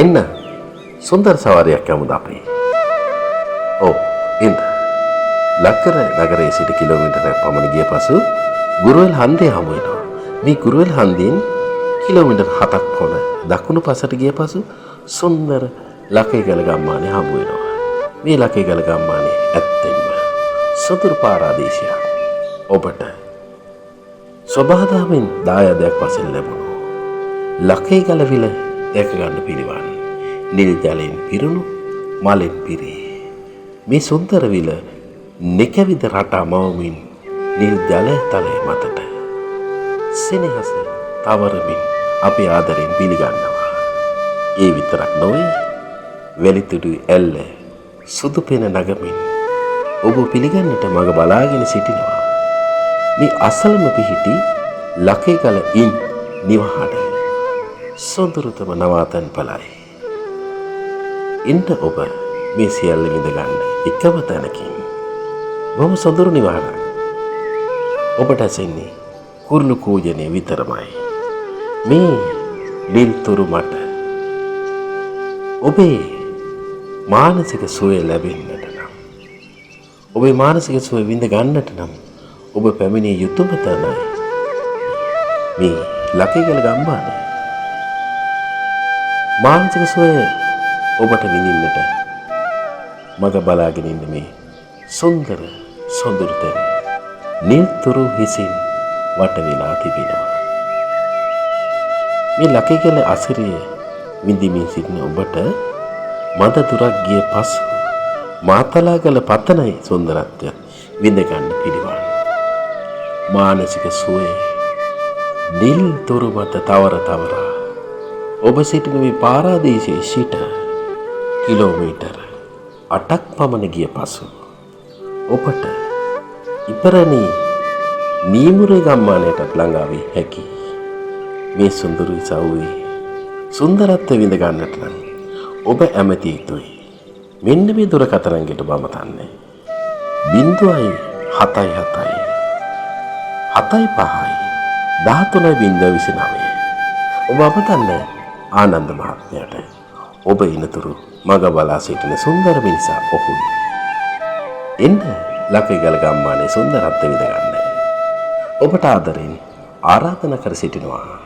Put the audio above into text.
එන්න සුන්දර සවාරියක් යමුද අපි. ඔව් එන්න. ලක්කර නගරයේ සිට කිලෝමීටරයක් පමණ ගිය පසු ගුරුවෙල් හන්දිය හමු වෙනවා. මේ ගුරුවෙල් හන්දියෙන් කිලෝමීටර් 7ක් පමණ දකුණු පසට ගිය පසු සුන්දර ලකේගල ගම්මානය හමු වෙනවා. මේ ලකේගල ගම්මානය ඇත්තෙන්ම සොඳුරු පාරාදීසයක්. ඔබට සබහාදහමෙන් දායාදයක් වශයෙන් ලැබුණු ලකේගල විල දැක ගන්න පිළිවන්. නිල් ජලයෙන් පිරුණු මලෙන් පිරී මේ සුන්දර විල නිකවිද රටා මවමින් නිල් ජලය තලය මතට සෙනෙහස තවරමින් අපි ආදරෙන් පිළිගන්නවා. ඒ විතරක් නොවේ වැලිතුඩු ඇල්ල සුදු පෙන නගමින් ඔබ පිළිගන්නට මඟ බලාගෙන සිටිනවා. මේ අසලම පිහිටි ලකේගල ඉන් නිවහඩ සොඳුරුතම නවාතැන් පලයි. ඉන්ට ඔබ මේ සියල්ල විඳ ගන්න එකම තැනකින් බොහොම සොඳුරු නිවහනක්. ඔබට ඇසෙන්නේ කුරුළු කූජනය විතරමයි. මේ නිල්තුරු මට ඔබේ මානසික සුවය ලැබෙන්නට නම් ඔබේ මානසික සුවය විඳ ගන්නට නම් ඔබ පැමිණිය යුතුම තැනයි මේ ලකේගල ගම්මානය. මානසික සුවය ඔබට විඳින්නට මග බලාගෙන ඉන්න මේ සුන්දර සොඳුරු තැන නිල්තුරු හිසින් වට වෙලා තිබෙනවා. මේ ලකේගල අසිරිය විඳිමින් සිටින ඔබට මද දුරක් ගිය පසු මාතලාගල පතනයි සුන්දරත්වය විඳ ගන්න පිළිවන්. මානසික සුවය නිල් තුරු මත තවර තවරා ඔබ සිටින මේ පාරාදීසයේ සිට කිලෝමීටර 8ක් පමණ ගිය පසු ඔබට ඉපරණී නීමුරේ ගම්මානයටත් ළඟා වී හැකි. මේ සුන්දර සවුවේ සුන්දරත්වය විඳ ගන්නට නම් ඔබ ඇමති යුතුයි. මෙන්න මේ දුරකථන අංකයට බම තන්නේ 0.77 7.5 13.29 ඔබ අපතන්නේ ආනන්ද මහත්මයාට. ඔබ ඉනතුරු මග බලා සිටින සුන්දර මිනිසා ඔහුයි. එන්න ලකේගල ගම්මානයේ සුන්දරත්වය විඳ ගන්න. ඔබට ආදරෙන් ආරාධනා කර සිටිනවා.